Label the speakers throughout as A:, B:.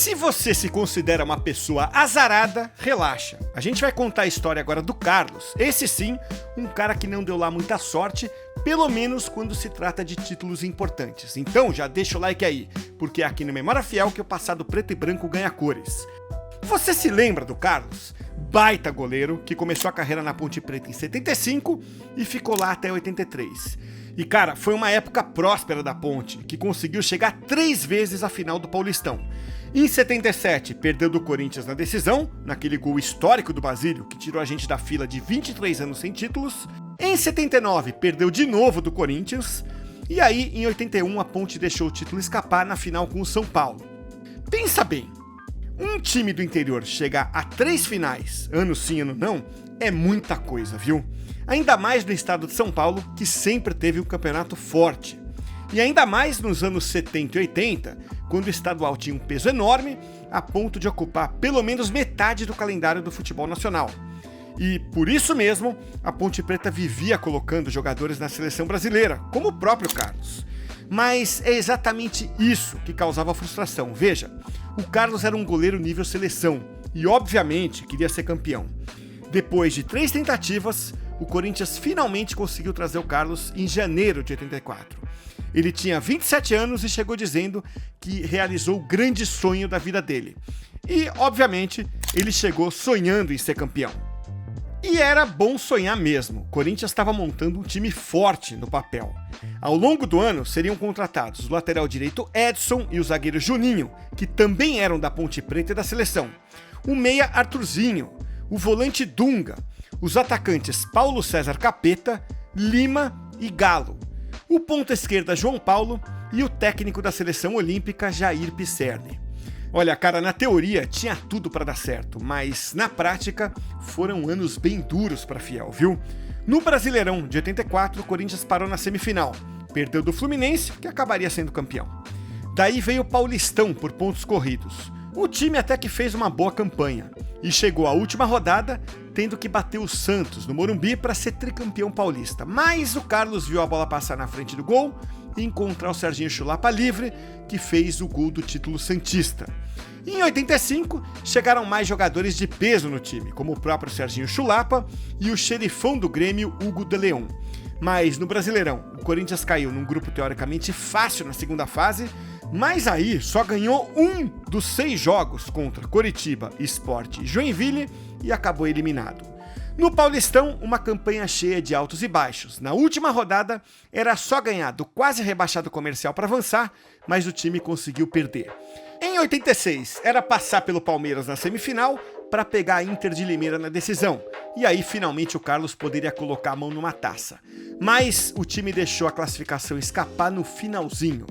A: Se você se considera uma pessoa azarada, relaxa. A gente vai contar a história agora do Carlos. Esse sim, um cara que não deu lá muita sorte, pelo menos quando se trata de títulos importantes. Então já deixa o like aí, porque é aqui no Memória Fiel que o passado preto e branco ganha cores. Você se lembra do Carlos? Baita goleiro, que começou a carreira na Ponte Preta em 75 e ficou lá até 83. E cara, foi uma época próspera da Ponte, que conseguiu chegar 3 vezes à final do Paulistão. Em 77, perdeu do Corinthians na decisão, naquele gol histórico do Basílio, que tirou a gente da fila de 23 anos sem títulos. Em 79, perdeu de novo do Corinthians. E aí, em 81, a Ponte deixou o título escapar na final com o São Paulo. Pensa bem, um time do interior chegar a 3 finais, ano sim, ano não, é muita coisa, viu? Ainda mais no estado de São Paulo, que sempre teve um campeonato forte. E ainda mais nos anos 70 e 80, quando o estadual tinha um peso enorme, a ponto de ocupar pelo menos metade do calendário do futebol nacional. E por isso mesmo, a Ponte Preta vivia colocando jogadores na seleção brasileira, como o próprio Carlos. Mas é exatamente isso que causava frustração. Veja, o Carlos era um goleiro nível seleção e obviamente queria ser campeão. Depois de 3 tentativas, o Corinthians finalmente conseguiu trazer o Carlos em janeiro de 84. Ele tinha 27 anos e chegou dizendo que realizou o grande sonho da vida dele. E, obviamente, ele chegou sonhando em ser campeão. E era bom sonhar mesmo. O Corinthians estava montando um time forte no papel. Ao longo do ano, seriam contratados o lateral direito Edson e o zagueiro Juninho, que também eram da Ponte Preta e da seleção. O meia Arthurzinho, o volante Dunga, os atacantes Paulo César Capeta, Lima e Galo, o ponta esquerda João Paulo e o técnico da seleção olímpica Jair Pisserni. Olha, cara, na teoria tinha tudo para dar certo, mas na prática foram anos bem duros para Fiel, viu? No Brasileirão de 84, o Corinthians parou na semifinal, perdeu do Fluminense, que acabaria sendo campeão. Daí veio o Paulistão por pontos corridos. O time até que fez uma boa campanha e chegou à última rodada tendo que bater o Santos no Morumbi para ser tricampeão paulista. Mas o Carlos viu a bola passar na frente do gol e encontrar o Serginho Chulapa livre, que fez o gol do título santista. Em 85, chegaram mais jogadores de peso no time, como o próprio Serginho Chulapa e o xerifão do Grêmio, Hugo de Leon. Mas no Brasileirão, o Corinthians caiu num grupo teoricamente fácil na segunda fase, mas aí só ganhou um dos 6 jogos contra Coritiba, Sport e Joinville e acabou eliminado. No Paulistão, uma campanha cheia de altos e baixos. Na última rodada, era só ganhar do quase rebaixado Comercial para avançar, mas o time conseguiu perder. Em 86, era passar pelo Palmeiras na semifinal para pegar a Inter de Limeira na decisão. E aí, finalmente, o Carlos poderia colocar a mão numa taça. Mas o time deixou a classificação escapar no finalzinho.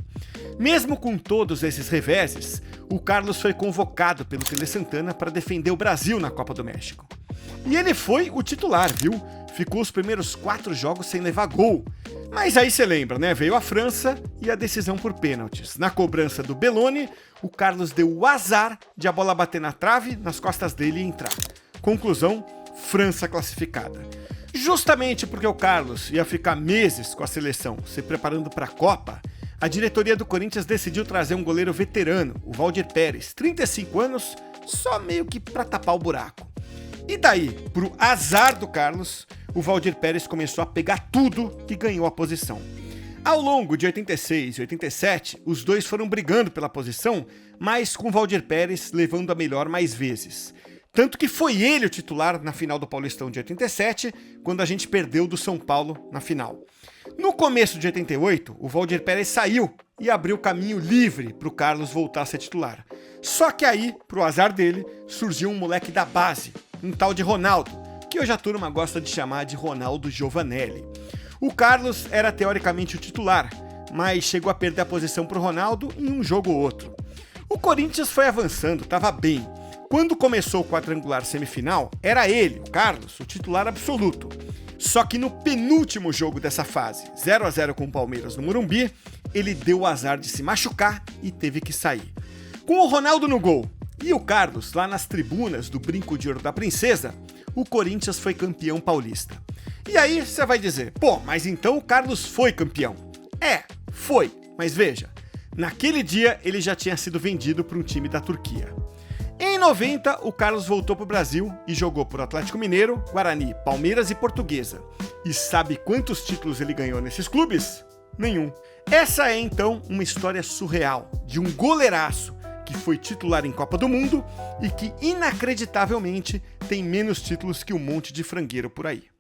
A: Mesmo com todos esses reveses, o Carlos foi convocado pelo Tele Santana para defender o Brasil na Copa do México. E ele foi o titular, viu? Ficou os primeiros 4 jogos sem levar gol. Mas aí você lembra, né? Veio a França e a decisão por pênaltis. Na cobrança do Belloni, o Carlos deu o azar de a bola bater na trave, nas costas dele e entrar. Conclusão, França classificada. Justamente porque o Carlos ia ficar meses com a seleção se preparando para a Copa, a diretoria do Corinthians decidiu trazer um goleiro veterano, o Valdir Pérez, 35 anos, só meio que para tapar o buraco. E daí, pro azar do Carlos, o Valdir Pérez começou a pegar tudo e ganhou a posição. Ao longo de 86 e 87, os dois foram brigando pela posição, mas com o Valdir Pérez levando a melhor mais vezes. Tanto que foi ele o titular na final do Paulistão de 87, quando a gente perdeu do São Paulo na final. No começo de 88, o Valdir Pérez saiu e abriu caminho livre para o Carlos voltar a ser titular. Só que aí, pro azar dele, surgiu um moleque da base, um tal de Ronaldo, que hoje a turma gosta de chamar de Ronaldo Giovanelli. O Carlos era teoricamente o titular, mas chegou a perder a posição pro Ronaldo em um jogo ou outro. O Corinthians foi avançando, estava bem. Quando começou o quadrangular semifinal, era ele, o Carlos, o titular absoluto. Só que no penúltimo jogo dessa fase, 0-0 com o Palmeiras no Morumbi, ele deu o azar de se machucar e teve que sair. Com o Ronaldo no gol e o Carlos lá nas tribunas do Brinco de Ouro da Princesa, o Corinthians foi campeão paulista. E aí você vai dizer, pô, mas então o Carlos foi campeão. É, foi, mas veja, Naquele dia, ele já tinha sido vendido para um time da Turquia. Em 90, o Carlos voltou para o Brasil e jogou por Atlético Mineiro, Guarani, Palmeiras e Portuguesa. E sabe quantos títulos ele ganhou nesses clubes? Nenhum. Essa é então uma história surreal de um goleiraço que foi titular em Copa do Mundo e que inacreditavelmente tem menos títulos que um monte de frangueiro por aí.